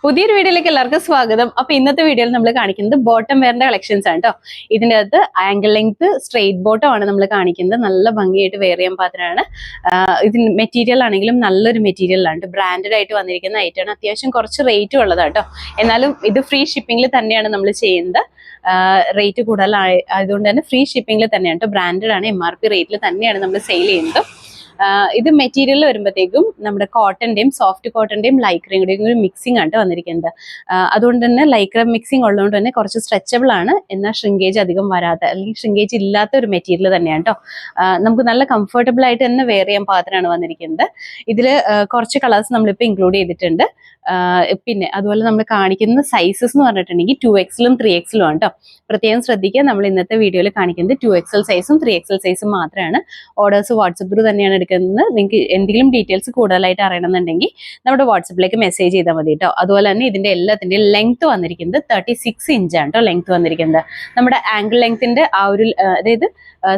പുതിയൊരു വീഡിയോയിലേക്ക് എല്ലാവർക്കും സ്വാഗതം. അപ്പൊ ഇന്നത്തെ വീഡിയോയിൽ നമ്മൾ കാണിക്കുന്നത് ബോട്ടം വെയറിന്റെ കളക്ഷൻസ് ആണ് കേട്ടോ. ഇതിന്റെ അകത്ത് ആംഗിൾ ലെങ്ത് സ്ട്രെയിറ്റ് ബോട്ടം ആണ് നമ്മൾ കാണിക്കുന്നത്. നല്ല ഭംഗിയായിട്ട് വെയർ ചെയ്യാൻ പാത്രമാണ്. ഇതിന് മെറ്റീരിയൽ ആണെങ്കിലും നല്ലൊരു മെറ്റീരിയലാണ്, ബ്രാൻഡഡ് ആയിട്ട് വന്നിരിക്കുന്ന ഐറ്റമാണ്. അത്യാവശ്യം കുറച്ച് റേറ്റും ഉള്ളതാണ് കേട്ടോ. എന്നാലും ഇത് ഫ്രീ ഷിപ്പിംഗിൽ തന്നെയാണ് നമ്മൾ ചെയ്യുന്നത്. റേറ്റ് കൂടുതലായതുകൊണ്ട് തന്നെ ഫ്രീ ഷിപ്പിംഗിൽ തന്നെയാണ് കേട്ടോ. ബ്രാൻഡഡ് ആണ്, MRP റേറ്റിൽ തന്നെയാണ് നമ്മൾ സെയിൽ ചെയ്യുന്നത്. ഇത് മെറ്റീരിയൽ വരുമ്പോഴത്തേക്കും നമ്മുടെ കോട്ടന്റെയും സോഫ്റ്റ് കോട്ടന്റെയും ലൈക്രയും കൂടെയും ഒരു മിക്സിംഗ് ആണ് വന്നിരിക്കുന്നത്. അതുകൊണ്ട് തന്നെ ലൈക്ര മിക്സിംഗ് ഉള്ളതുകൊണ്ട് തന്നെ കുറച്ച് സ്ട്രെച്ചബിൾ ആണ്, എന്നാൽ ഷ്രിങ്കേജ് അധികം വരാത്ത അല്ലെങ്കിൽ ഷ്രിങ്കേജ് ഇല്ലാത്ത ഒരു മെറ്റീരിയൽ തന്നെയാണ് കേട്ടോ. നമുക്ക് നല്ല കംഫർട്ടബിൾ ആയിട്ട് തന്നെ വെയർ ചെയ്യാൻ പാത്രമാണ് വന്നിരിക്കുന്നത്. ഇതിൽ കുറച്ച് കളേഴ്സ് നമ്മളിപ്പോൾ ഇൻക്ലൂഡ് ചെയ്തിട്ടുണ്ട്. പിന്നെ അതുപോലെ നമ്മൾ കാണിക്കുന്ന സൈസസ് എന്ന് പറഞ്ഞിട്ടുണ്ടെങ്കിൽ 2XL 3XL ആണ് കേട്ടോ. പ്രത്യേകം ശ്രദ്ധിക്കുക, നമ്മൾ ഇന്നത്തെ വീഡിയോയിൽ കാണിക്കുന്നത് 2XL സൈസും 3XL സൈസും മാത്രമാണ്. ഓർഡേഴ്സ് വാട്സപ്പ് ത്രൂ തന്നെയാണ് എടുക്കുന്നത്. നിങ്ങൾക്ക് എന്തെങ്കിലും ഡീറ്റെയിൽസ് കൂടുതലായിട്ട് അറിയണമെന്നുണ്ടെങ്കിൽ നമ്മുടെ വാട്സപ്പിലേക്ക് മെസ്സേജ് ചെയ്താൽ മതി കേട്ടോ. അതുപോലെ തന്നെ ഇതിന്റെ എല്ലാത്തിന്റെയും ലെങ്ത് വന്നിരിക്കുന്നത് 36 ഇഞ്ചാണ് കേട്ടോ. ലെങ്ത് വന്നിരിക്കുന്നത് നമ്മുടെ ആംഗിൾ ലെങ്ത്തിന്റെ ആ ഒരു, അതായത്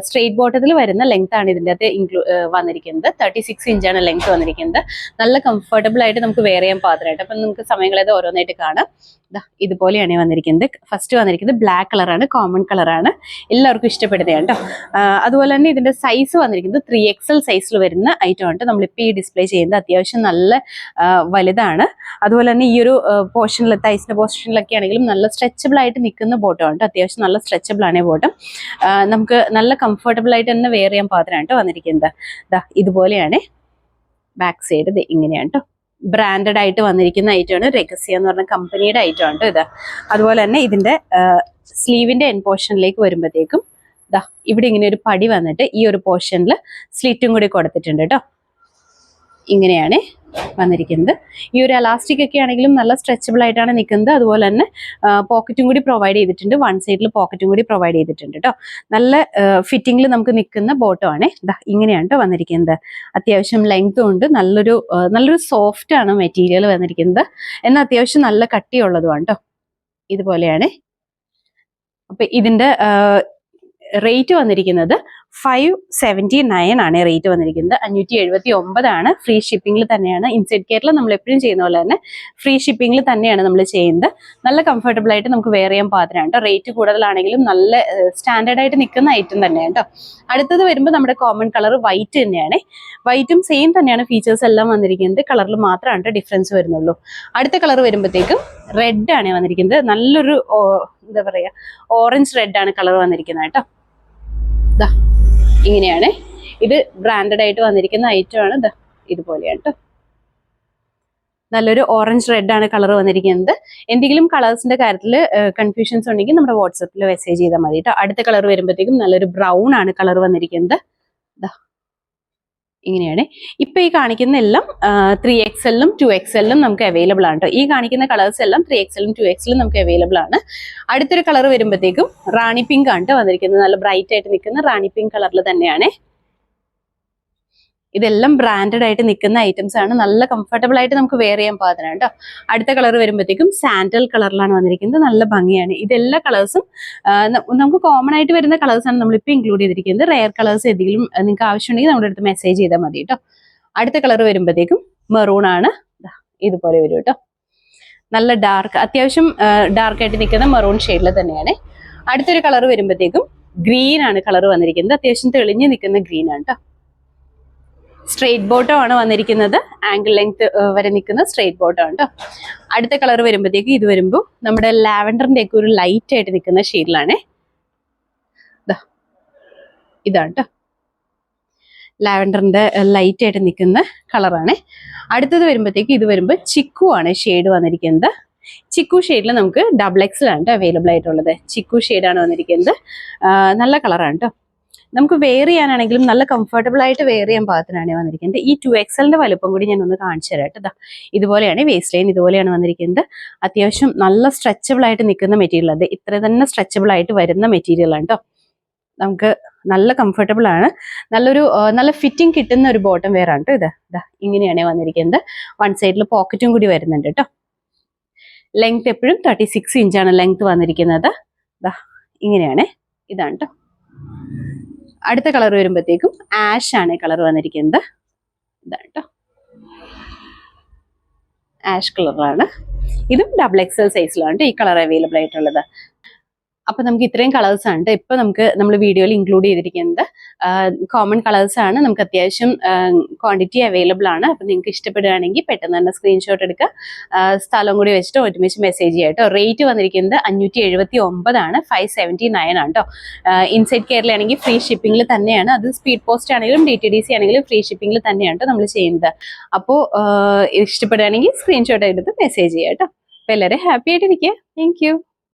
സ്ട്രെയിറ്റ് ബോട്ടത്തിൽ വരുന്ന ലെങ്ത് ആണ് ഇതിൻ്റെ അകത്ത് വന്നിരിക്കുന്നത്. 36 ഇഞ്ചാണ് ലെങ്ത് വന്നിരിക്കുന്നത്. നല്ല കംഫർട്ടബിൾ ആയിട്ട് നമുക്ക് വെയർ ചെയ്യാൻ പാത്രമായിട്ട്. അപ്പം നമുക്ക് സമയങ്ങളേത് ഓരോന്നായിട്ട് കാണാം. ഇതുപോലെയാണ് വന്നിരിക്കുന്നത്. ഫസ്റ്റ് വന്നിരിക്കുന്നത് ബ്ലാക്ക് കളറാണ്, കോമൺ കളറാണ്, എല്ലാവർക്കും ഇഷ്ടപ്പെടുന്നതാണ് കേട്ടോ. അതുപോലെ തന്നെ ഇതിന്റെ സൈസ് വന്നിരിക്കുന്നത് 3XL സൈസിൽ വരുന്ന ഐറ്റം ആണ്. നമ്മളിപ്പോൾ ഈ ഡിസ്പ്ലേ ചെയ്യുന്നത് അത്യാവശ്യം നല്ല വലുതാണ്. അതുപോലെ തന്നെ ഈ ഒരു പോർഷനിൽ, തൈസിന്റെ പോർഷനിലൊക്കെ ആണെങ്കിലും നല്ല സ്ട്രെച്ചബിൾ ആയിട്ട് നിൽക്കുന്ന ബോട്ടം ആണ്. അത്യാവശ്യം നല്ല സ്ട്രെച്ചബിൾ ആണ് ബോട്ടം. നമുക്ക് നല്ല കംഫർട്ടബിൾ ആയിട്ട് തന്നെ വെയർ ചെയ്യാൻ പാത്രമാണ് കേട്ടോ വന്നിരിക്കുന്നത്. ഇതുപോലെയാണ് ബാക്ക് സൈഡ്. ഇങ്ങനെയാണ് കേട്ടോ. ബ്രാൻഡഡ് ആയിട്ട് വന്നിരിക്കുന്ന ഐറ്റമാണ്. രഹസ്യ എന്ന് പറഞ്ഞ കമ്പനിയുടെ ഐറ്റം ആണ് ഇത്. അതുപോലെ തന്നെ ഇതിന്റെ സ്ലീവിന്റെ എൻ പോർഷനിലേക്ക് വരുമ്പോഴത്തേക്കും ഇവിടെ ഇങ്ങനെ ഒരു പടി വന്നിട്ട് ഈ ഒരു പോർഷനിൽ സ്ലിറ്റും കൂടി കൊടുത്തിട്ടുണ്ട് കേട്ടോ. ഇങ്ങനെയാണ് വന്നിരിക്കുന്നത്. ഈ ഒരു അലാസ്റ്റിക് ഒക്കെ ആണെങ്കിലും നല്ല സ്ട്രെച്ചബിൾ ആയിട്ടാണ് നിൽക്കുന്നത്. അതുപോലെ തന്നെ പോക്കറ്റും കൂടി പ്രൊവൈഡ് ചെയ്തിട്ടുണ്ട്. വൺ സൈഡിൽ പോക്കറ്റും കൂടി പ്രൊവൈഡ് ചെയ്തിട്ടുണ്ട് കേട്ടോ. നല്ല ഫിറ്റിംഗിൽ നമുക്ക് നിൽക്കുന്ന ബോട്ടം ആണ്. ഇങ്ങനെയാണ് കേട്ടോ വന്നിരിക്കുന്നത്. അത്യാവശ്യം ലെങ്ത്തും ഉണ്ട്. നല്ലൊരു സോഫ്റ്റ് ആണ് മെറ്റീരിയൽ വന്നിരിക്കുന്നത്. എന്നാൽ അത്യാവശ്യം നല്ല കട്ടിയുള്ളതുമാണ് കേട്ടോ. ഇതുപോലെയാണ്. അപ്പൊ ഇതിന്റെ റേറ്റ് വന്നിരിക്കുന്നത് 579 ആണ്. റേറ്റ് വന്നിരിക്കുന്നത് 579 ആണ്. ഫ്രീ ഷിപ്പിംഗിൽ തന്നെയാണ്. ഇൻസൈഡ് കേരള നമ്മൾ എപ്പോഴും ചെയ്യുന്ന പോലെ തന്നെ ഫ്രീ ഷിപ്പിംഗിൽ തന്നെയാണ് നമ്മൾ ചെയ്യുന്നത്. നല്ല കംഫർട്ടബിൾ ആയിട്ട് നമുക്ക് വെയർ ചെയ്യാൻ പാത്രമാണ് കേട്ടോ. റേറ്റ് കൂടുതലാണെങ്കിലും നല്ല സ്റ്റാൻഡേർഡ് ആയിട്ട് നിൽക്കുന്ന ഐറ്റം തന്നെയാണ് കേട്ടോ. അടുത്തത് വരുമ്പോൾ നമ്മുടെ കോമൺ കളർ വൈറ്റ് തന്നെയാണ്. വൈറ്റും സെയിം തന്നെയാണ് ഫീച്ചേഴ്സ് എല്ലാം വന്നിരിക്കുന്നത്. കളറിൽ മാത്രമാണ് ഡിഫറൻസ് വരുന്നുള്ളൂ. അടുത്ത കളർ വരുമ്പോഴത്തേക്കും റെഡ് ആണ് വന്നിരിക്കുന്നത്. നല്ലൊരു എന്താ പറയാ, ഓറഞ്ച് റെഡ് ആണ് കളർ വന്നിരിക്കുന്നത് കേട്ടോ. ഇങ്ങനെയാണ് ഇത്. ബ്രാൻഡഡ് ആയിട്ട് വന്നിരിക്കുന്ന ഐറ്റം ആണ്. ഇതുപോലെയാണ് കേട്ടോ. നല്ലൊരു ഓറഞ്ച് റെഡ് ആണ് കളർ വന്നിരിക്കുന്നത്. എന്തെങ്കിലും കളേഴ്സിന്റെ കാര്യത്തിൽ കൺഫ്യൂഷൻസ് ഉണ്ടെങ്കിൽ നമ്മുടെ വാട്സപ്പിൽ മെസ്സേജ് ചെയ്താൽ മതി കേട്ടോ. അടുത്ത കളർ വരുമ്പോഴത്തേക്കും നല്ലൊരു ബ്രൗൺ ആണ് കളർ വന്നിരിക്കുന്നത്. ഇങ്ങനെയാണ്. ഇപ്പൊ ഈ കാണിക്കുന്ന എല്ലാം 3XL 2XL നമുക്ക് അവൈലബിൾ ആണ് കേട്ടോ. ഈ കാണിക്കുന്ന കളേഴ്സ് എല്ലാം 3XL 2XL നമുക്ക് അവൈലബിൾ ആണ്. അടുത്തൊരു കളർ വരുമ്പോഴത്തേക്കും റാണി പിങ്ക് ആണ് വന്നിരിക്കുന്നത്. നല്ല ബ്രൈറ്റ് ആയിട്ട് നിൽക്കുന്ന റാണി പിങ്ക് കളറിൽ തന്നെയാണ്. ഇതെല്ലാം ബ്രാൻഡഡ് ആയിട്ട് നിൽക്കുന്ന ഐറ്റംസ് ആണ്. നല്ല കംഫർട്ടബിൾ ആയിട്ട് നമുക്ക് വെയർ ചെയ്യാൻ പാകത്തിനാണ് കേട്ടോ. അടുത്ത കളർ വരുമ്പോഴത്തേക്കും സാൻഡൽ കളറിലാണ് വന്നിരിക്കുന്നത്. നല്ല ഭംഗിയാണ്. ഇതെല്ലാ കളേഴ്സും നമുക്ക് കോമൺ ആയിട്ട് വരുന്ന കളേഴ്സ് ആണ് നമ്മളിപ്പോൾ ഇൻക്ലൂഡ് ചെയ്തിരിക്കുന്നത്. റെയർ കളേഴ്സ് ഏതെങ്കിലും നിങ്ങൾക്ക് ആവശ്യമുണ്ടെങ്കിൽ നമ്മുടെ അടുത്ത് മെസ്സേജ് ചെയ്താൽ മതി കേട്ടോ. അടുത്ത കളർ വരുമ്പോഴത്തേക്കും മെറൂൺ ആണ്. ഇതുപോലെ വരും കേട്ടോ. നല്ല ഡാർക്ക്, അത്യാവശ്യം ഡാർക്ക് ആയിട്ട് നിൽക്കുന്ന മെറൂൺ ഷെയ്ഡിൽ തന്നെയാണ്. അടുത്തൊരു കളർ വരുമ്പോഴത്തേക്കും ഗ്രീൻ ആണ് കളർ വന്നിരിക്കുന്നത്. അത്യാവശ്യം തെളിഞ്ഞ് നിൽക്കുന്ന ഗ്രീൻ ആണ് കേട്ടോ. സ്ട്രെയിറ്റ് ബോട്ടം ആണ് വന്നിരിക്കുന്നത്. ആംഗിൾ ലെങ്ത് വരെ നിൽക്കുന്ന സ്ട്രെയിറ്റ് ബോട്ടം ആണ് കേട്ടോ. അടുത്ത കളർ വരുമ്പോഴത്തേക്ക് ഇത് വരുമ്പോൾ നമ്മുടെ ലാവൻഡറിന്റെ ഒക്കെ ഒരു ലൈറ്റ് ആയിട്ട് നിൽക്കുന്ന ഷെയ്ഡിലാണ്. ഇതാണ് കേട്ടോ. ലാവൻഡറിന്റെ ലൈറ്റ് ആയിട്ട് നിൽക്കുന്ന കളറാണ്. അടുത്തത് വരുമ്പോഴത്തേക്ക് ഇത് വരുമ്പോൾ ചിക്കു ആണ് ഷെയ്ഡ് വന്നിരിക്കുന്നത്. ചിക്കു ഷെയ്ഡിൽ നമുക്ക് XXL ആണ് കേട്ടോ അവൈലബിൾ ആയിട്ടുള്ളത്. ചിക്കു ഷെയ്ഡാണ് വന്നിരിക്കുന്നത്. നല്ല കളറാണ് കേട്ടോ. നമുക്ക് വെയർ ചെയ്യാനാണെങ്കിലും നല്ല കംഫർട്ടബിൾ ആയിട്ട് വെയർ ചെയ്യാൻ പാകത്തിനാണ് വന്നിരിക്കുന്നത്. ഈ 2XL വലുപ്പം കൂടി ഞാൻ ഒന്ന് കാണിച്ചു തരാം കേട്ടോ. ഇതുപോലെയാണ് വേസ്റ്റ് ലൈൻ, ഇതുപോലെയാണ് വന്നിരിക്കുന്നത്. അത്യാവശ്യം നല്ല സ്ട്രെച്ചബിൾ ആയിട്ട് നിൽക്കുന്ന മെറ്റീരിയൽ. അത് ഇത്ര തന്നെ സ്ട്രെച്ചബിൾ ആയിട്ട് വരുന്ന മെറ്റീരിയൽ ആണ് കേട്ടോ. നമുക്ക് നല്ല കംഫർട്ടബിൾ ആണ്. നല്ല ഫിറ്റിംഗ് കിട്ടുന്ന ഒരു ബോട്ടം വെയർ ആണ് കേട്ടോ. ഇങ്ങനെയാണ് വന്നിരിക്കുന്നത്. വൺ സൈഡിൽ പോക്കറ്റും കൂടി വരുന്നുണ്ട് കേട്ടോ. ലെങ്ത് എപ്പോഴും 36 ഇഞ്ചാണ് ലെങ്ത് വന്നിരിക്കുന്നത്. ഇങ്ങനെയാണ്. ഇതാണ് കേട്ടോ. അടുത്ത കളർ വരുമ്പോഴത്തേക്കും ആഷ് ആണ് കളർ വന്നിരിക്കുന്നത്. ഇതാണ് കേട്ടോ. ആഷ് കളറാണ്. ഇതും XXL സൈസിലാണ് ഈ കളർ അവൈലബിൾ ആയിട്ടുള്ളത്. അപ്പൊ നമുക്ക് ഇത്രയും കളേഴ്സ് ആണ് ഇപ്പൊ നമ്മൾ വീഡിയോയിൽ ഇൻക്ലൂഡ് ചെയ്തിരിക്കുന്നത്. കോമൺ കളേഴ്സ് ആണ്, നമുക്ക് അത്യാവശ്യം ക്വാണ്ടിറ്റി അവൈലബിൾ ആണ്. അപ്പൊ നിങ്ങൾക്ക് ഇഷ്ടപ്പെടുകയാണെങ്കിൽ പെട്ടെന്ന് തന്നെ സ്ക്രീൻഷോട്ട് എടുക്കുക, സ്ഥലം കൂടി വെച്ചിട്ട് ഒരുമിച്ച് മെസ്സേജ് ചെയ്യാം കേട്ടോ. റേറ്റ് വന്നിരിക്കുന്നത് 579 ആണ്, 579 ആണ് കേട്ടോ. ഇൻസൈഡ് കേരളയാണെങ്കിൽ ഫ്രീ ഷിപ്പിംഗിൽ തന്നെയാണ്. അത് സ്പീഡ് പോസ്റ്റ് ആണെങ്കിലും DTDC ആണെങ്കിലും ഫ്രീ ഷിപ്പിംഗിൽ തന്നെയാണ് നമ്മൾ ചെയ്യുന്നത്. അപ്പോൾ ഇഷ്ടപ്പെടുകയാണെങ്കിൽ സ്ക്രീൻഷോട്ട് എടുത്ത് മെസ്സേജ് ചെയ്യാം കേട്ടോ. അപ്പൊ എല്ലാവരും ഹാപ്പി ആയിട്ടിരിക്കുക. Thank you.